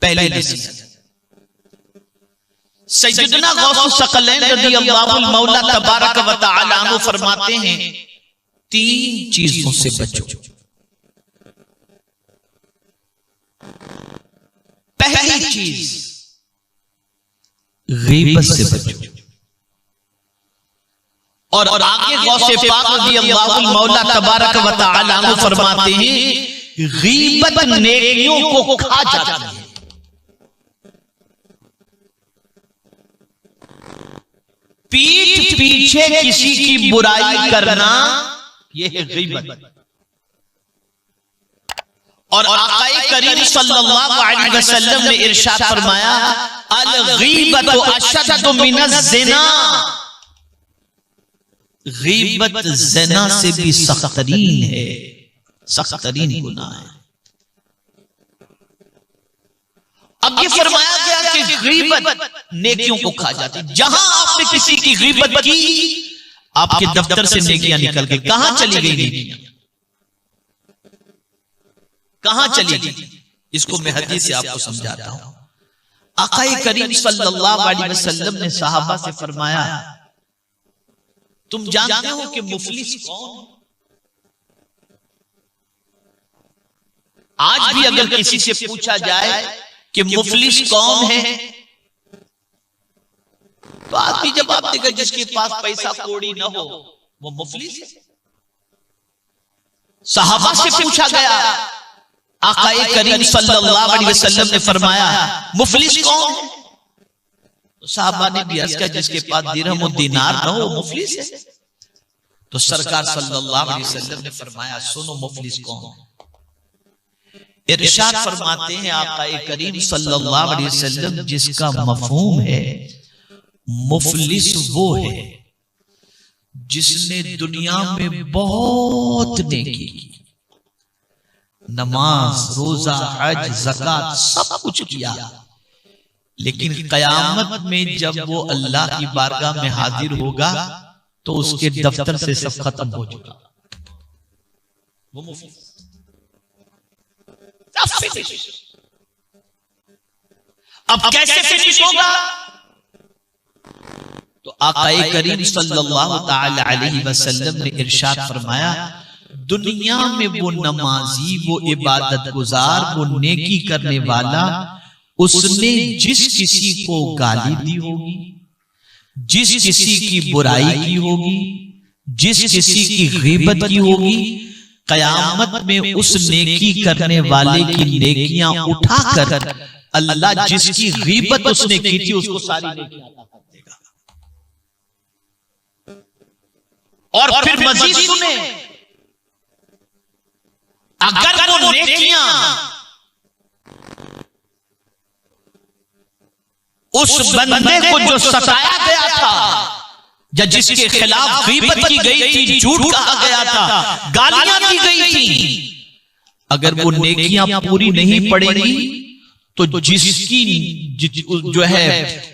पहले नसीहत। सैयदना गौस सकलैन रज़ियल्लाहु मौला तबारक व तआला अन्हु फरमाते हैं, 3 चीजों से बचो। पहली चीज, गीबत से बचो। और आगे गौसे पाक रज़ियल्लाहु मौला तबारक व तआला अन्हु फरमाते हैं, गीबत नेकियों को खा जाती है। पीठ पीछे किसी की बुराई करना, यह है गीबत। और आक़ाए करीम सल्लल्लाहु अलैहि वसल्लम ने इरशाद फरमाया, अल गीबतु अशद्दु मिनज़ ज़िना। गीबत ज़िना से भी सख्तरीन है, सख्तरीन गुनाह है। अब ये फरमाया गया कि गीबत नेकियों को खा जाती। जहां आपने किसी की गीबत की, आपके दफ्तर से नेकियां निकल गई। कहां चली गई नेकियां? कहां चली गई? इसको मैं हदीस से आपको समझाता हूं। आक़ाए करीम सल्लल्लाहु अलैहि वसल्लम ने सहाबा से फरमाया, तुम जानते हो कि मुफलिस कौन है? आज भी अगर किसी से पूछा जाए कि मुफलिस कौन है, तो आदमी जवाब देगा, जिसके पास पैसा कौड़ी ना हो वो मुफलिस है। सहाबा से पूछा गया, आक़ाए करीम सल्लल्लाहु अलैहि वसल्लम ने फरमाया, मुफलिस कौन है? तो सहाबा ने भी अर्ज़ किया, जिसके पास दिरहम और दीनार ना हो मुफलिस है। तो सरकार सल्लल्लाहु अलैहि वसल्लम ने फरमाया, सुनो मुफलिस कौन है। इरशाद फरमाते हैं आक़ाए करीम सल्लल्लाहु अलैहि वसल्लम, जिसका मफ़हूम है मुफलिस वो है जिसने दुनिया में बहुत नेकी की, नमाज, रोजा, हज, ज़कात सब कुछ किया, लेकिन क़यामत में जब वो अल्लाह की बारगाह में हाजिर होगा तो उसके दफ्तर से सब खत्म हो चुका। वो मुफलिस अब कैसे फिनिश होगा? तो आक़ाए करीम सल्लल्लाहु ताला अलैहि वसल्लम ने इरशाद फरमाया, दुनिया में वो नमाजी, वो इबादत गुजार, वो नेकी करने वाला, उसने जिस किसी को गाली दी होगी, जिस किसी की बुराई की होगी, जिस किसी की गीबत की होगी, कयामत में उस नेकी करने वाले की नेकियां उठाकर अल्लाह जिसकी गीबत उसने की थी उसको सारी नेकियां अता कर देगा। और फिर मजीद सुने, अगर वो नेकियां उस बंदे को जो सताया गया था, या जिसके खिलाफ गीबत की गई थी, झूठ कहा गया था, गालियां दी गई थी, अगर वो नेकियां पूरी नहीं पड़ेगी तो जिसकी जो है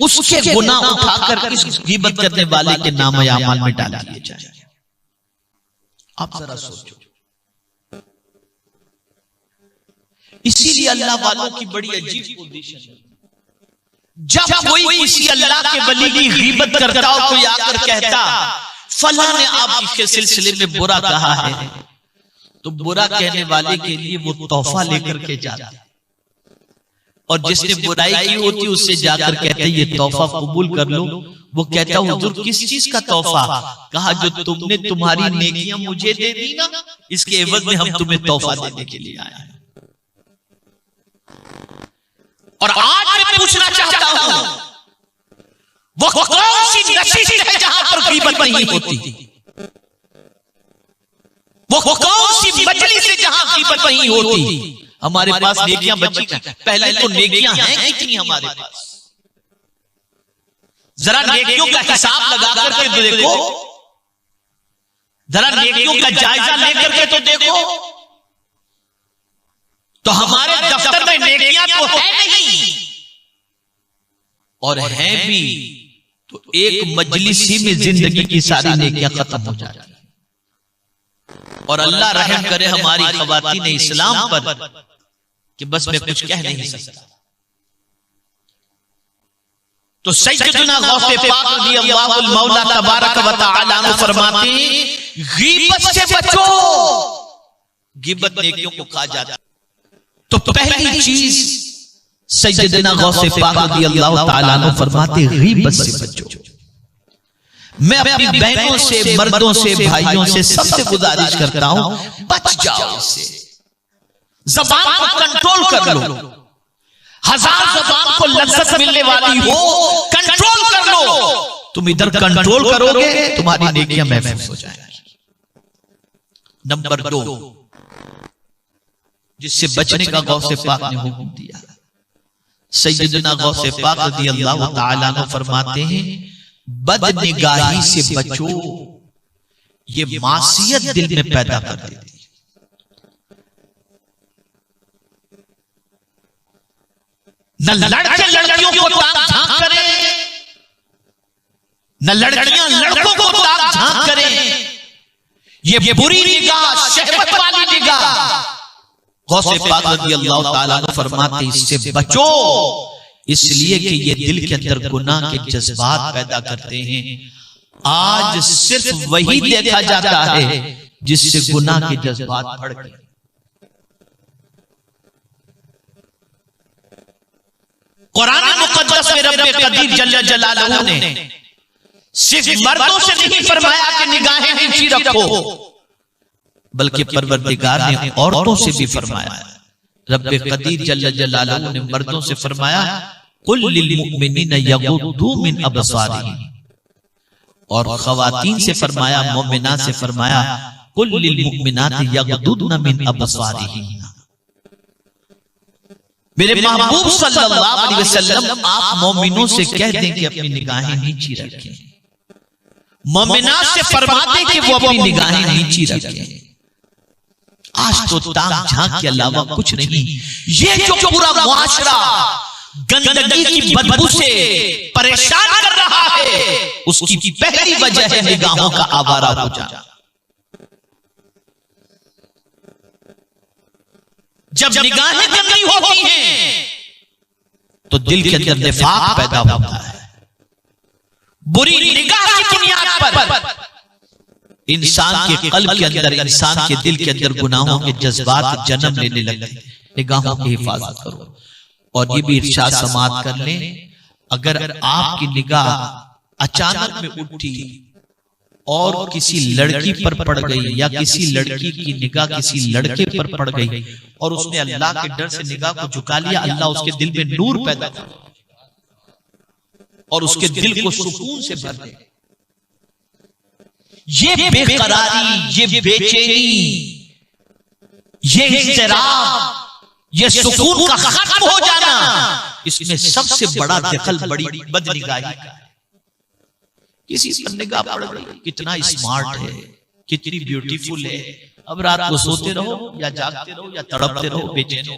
उसके गुनाह उठाकर इस गीबत करने वाले के नाम अमाल में डाल दिए जाएंगे। आप जरा सोचो। इसीलिए अल्लाह वालों की बड़ी अजीब पोजीशन है। जब कोई किसी अल्लाह के वली की गीबत करता हो, कोई आकर कहता फला ने आपके सिलसिले में बुरा कहा है, तो बुरा कहने वाले के लिए वो तोहफा लेकर के जाता, और जिसने बुराई की होती उससे जाकर कहते ये तोहफा कबूल कर लो। वो कहता हुजूर किस चीज का तोहफा? कहा जो तुमने तुम्हारी नेकियां मुझे दे दी ना, इसके एवज में हम तुम्हें तोहफा देने के लिए आए हैं। और आज मैं पूछना चाहता हूं, वो कौन सी नशिश है जहां पर गीबत नहीं होती? वो कौन सी मजलिस है जहां गीबत नहीं होती? हमारे पास नेकियां बची, पहले तो नेकियां हैं कितनी हमारे पास? जरा नेकियों का हिसाब लगा करके तो देखो, जरा नेकियों का जायजा लेकर के तो देखो। तो हमारे दफ्तर में नेकियां तो है नहीं, और है भी तो एक मजलिस ही में जिंदगी की सारी नेकियां खत्म हो जाती। और अल्लाह रहम करे हमारी ख़वातीन इस्लाम पर कि बस मैं कुछ कह नहीं सकता। तो सैयदना गौसे पाक रज़ियल्लाहु मौला तबारक व तआला ने फरमाते गीबत से बचो, गीबत नेकियों को खा जाता। तो पहली चीज सैयदना गौसे पाक रज़ियल्लाहु तआला ने फरमाते गीबत से बचो। मैं अपनी बहनों से, मर्दों से, भाइयों से सबसे गुजारिश करता हूं बच जाओ इससे। ज़बान को कंट्रोल कर लो, हजार ज़बान को लज्जत मिलने वाली हो, कंट्रोल कर लो। तुम इधर कंट्रोल करोगे तुम्हारी नेकियां महफूज हो जाएंगी। नंबर 2 जिससे बचने का गौसे पाक ने हुक्म दिया, सैयदना गौसे पाक रज़ियल्लाहु तआला ने फरमाते हैं बदनिगाही से बचो, ये मासियत दिल में पैदा कर देती है। न लड़के लड़कियों को ताक झांक करें, न लड़कियां लड़कों को ताक झांक करें। ये बुरी निगाह, शहवत वाली निगाह। गौसे पाक रज़ियल्लाहु तआला ने फरमाते इससे बचो, इसलिए कि ये दिल के अंदर गुनाह के जज्बात पैदा करते हैं। आज सिर्फ वही देखा जाता है जिससे गुनाह के जज्बात बढ़ गए। कुरान मुक़द्दस में रब्बे कदीर जल्ल जलालहू ने सिर्फ मर्दों से नहीं फरमाया कि निगाहें नीची रखो, बल्कि परवरदिगार ने औरतों से भी फरमाया। रब्बे कदीर जल्ल जलालहू ने मर्दों से फरमाया कुल लिल मुमिनीन यगुद्दू मिन अबसारिहिम, और खवातीन से फरमाया, मोमिनात से फरमाया कुल लिल मुमिनाति यगुद्दून मिन अबसारिहिन। मेरे महबूब सल्लल्लाहु अलैहि वसल्लम आप मोमिनों से कह दें कि अपनी निगाहें नीची रखें, मोमिनात से फरमा दें कि वो अपनी निगाहें नीची रखें। आज तो ताक झांक के अलावा कुछ नहीं। ये जो पूरा मुआशरा गंदगी की बदबू से परेशान कर रहा है, उसकी पहली वजह है निगाहों का आवारा हो जाना। जब निगाहें गंदी होती हैं तो दिल के अंदर निफाक पैदा होता है। बुरी निगाह की बुनियाद पर इंसान के कल्ब के अंदर, इंसान के दिल के अंदर गुनाहों के जज्बात जन्म लेने लगते हैं। निगाहों की हिफाजत करो। और ये भी इरशाद समात कर लें, अगर आपकी निगाह अचानक में उठी और किसी लड़की पर पड़ गई या किसी लड़की की निगाह किसी लड़के पर पड़ गई और उसने अल्लाह के डर से निगाह को झुका लिया, अल्लाह उसके दिल में नूर पैदा कर और उसके दिल को सुकून से भर दे। ये बेकरारी, ये बेचैनी, ये इज़्तिराब, ये सुकून का खत्म हो जाना, इसमें सबसे बड़ा दखल बड़ी बदनिगाही का है। किसी पर निगाह पड़ गई, कितना स्मार्ट है, कितनी ब्यूटीफुल है, अब रात को सोते रहो या जागते रहो या तड़पते रहो, बेचैन हो,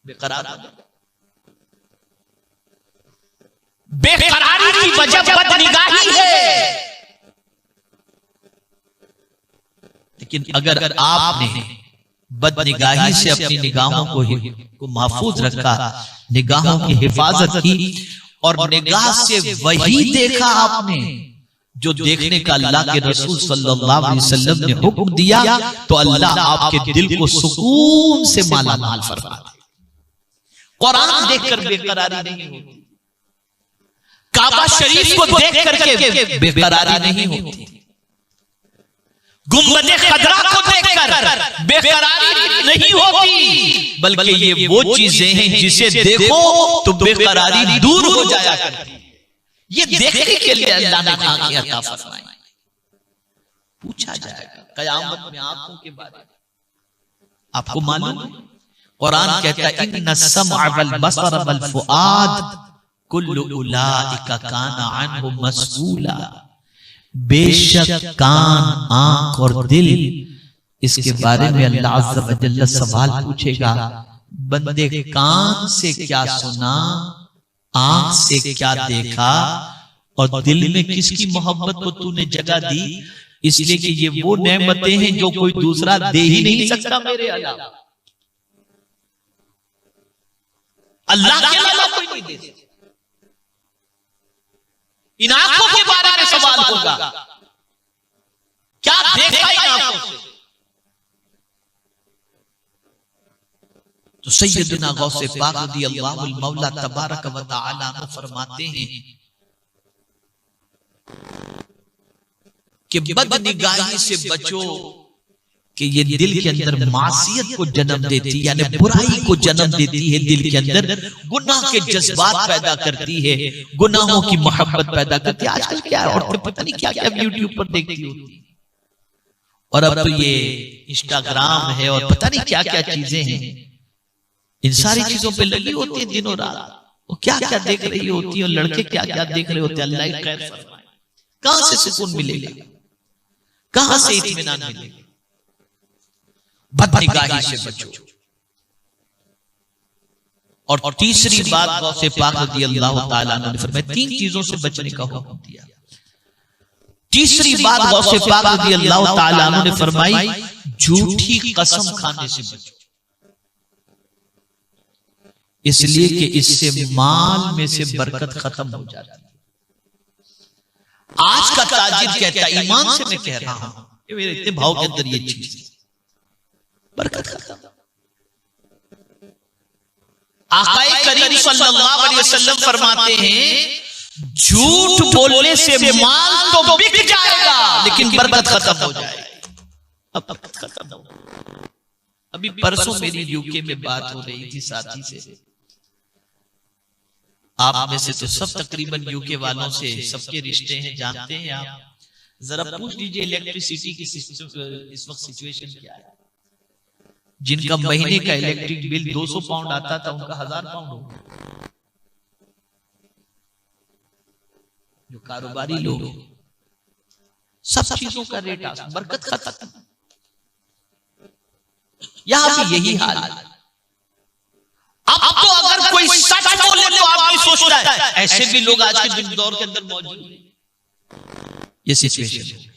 बेकरार। बेकरारी की वजह बदनिगाही है। लेकिन अगर आपने बदनिगाही से अपनी निगाहों को महफूज रखा, निगाहों की हिफाजत की और निगाह से वही देखा आपने जो देखने का अल्लाह के रसूल सल्लल्लाहु अलैहि वसल्लम ने हुक्म दिया, तो अल्लाह आपके दिल को सुकून से माला माल फरमा दे। कुरान देखकर बेकरारी नहीं होती, काबा शरीफ को देख करके बेकरारी नहीं होती, गुंबद खदरा को देखकर बेकरारी नहीं होती, बल्कि ये वो चीजें हैं जिसे देखो तो बेकरारी दूर हो जाया करती है। ये देखने के लिए अल्लाह ने आंखें अता फरमाई। पूछा जाएगा कयामत में आंखों के बारे में, आपको मालूम है कुरान कहता है इन्ना समअ वल बसर वल फुआद कुल्लु उलाइका काना अन्हु मसऊला। बेशक कान, आंख और दिल, इसके बारे में अल्लाह अज़्ज़ा व जल्ल सवाल पूछेगा। बंदे कान से क्या सुना, आंख से क्या देखा और दिल में किसकी मोहब्बत को तूने जगह दी? इसलिए कि ये वो नेमतें हैं जो कोई दूसरा दे ही नहीं सकता मेरे अलावा, अल्लाह के अलावा कोई नहीं दे सकता। इन आंखों के बारे में सवाल होगा, क्या देखा इन आंखों से। तो सैयदना गौसे पाक रज़ियल्लाहु मौला तबारक व तआला फरमाते हैं कि बदनिगाही से बचो कि ये दिल के अंदर मासियत को जन्म देती है, यानी बुराई को जन्म देती है, दिल के अंदर गुनाह के जज्बात पैदा करती है, गुनाहों की मोहब्बत पैदा करती है। आजकल क्या है, औरतें पता नहीं क्या क्या यूट्यूब पर देखती होती है, और अब तो ये इंस्टाग्राम है और पता नहीं क्या क्या चीजें हैं, इन सारी चीजों पे लगी होती है दिनों रात। वो क्या क्या देख रही होती है, और लड़के क्या क्या देख रहे होते हैं। अल्लाह की खैर फरमाए। कहां से सुकून मिलेगा, कहां से इत्मीनान मिलेगा। बदनिगाही से बचो। और तीसरी बात गौसे पाक रज़ियल्लाहु ताला अन्हु ने फरमाया, तीन चीजों से बचने का हुक्म दिया। तीसरी बात गौसे पाक रज़ियल्लाहु ताला अन्हु ने फरमाई, झूठी कसम खाने से बचो, इसलिए कि इससे माल में से बरकत खत्म हो जाती है। आज का ताजिर कहता है, ईमान से मैं कह रहा हूं, ये मेरे इतने भाव के अंदर ये चीज बरकत खत्म। आकाए करीम सल्लल्लाहु अलैहि वसल्लम फरमाते हैं, झूठ बोलने से माल तो बिक जाएगा लेकिन बरकत खत्म हो जाएगी। अब बरकत खत्म हो। अभी परसों मेरी यूके में बात हो रही थी साथी से, आप में से तो सब तकरीबन यूके वालों से सबके रिश्ते हैं, जानते हैं आप। जरा पूछ लीजिए इलेक्ट्रिसिटी की इस वक्त सिचुएशन क्या है। जिनका महीने का इलेक्ट्रिक बिल 200 पाउंड आता था, उनका 1000 पाउंड हो गया। जो कारोबारी लोग, सब चीजों का रेट बरकत खत्म। यहां भी यही हाल है। अब तो अगर कोई सच बोले तो आदमी सोचता है, ऐसे भी लोग आज के दौर के अंदर मौजूद हैं। ये सिचुएशन है।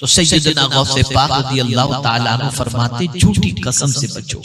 तो सैयदना गौसे पाक रज़ियल्लाहु ताला अन्हु फरमाते, झूठी कसम से बचो।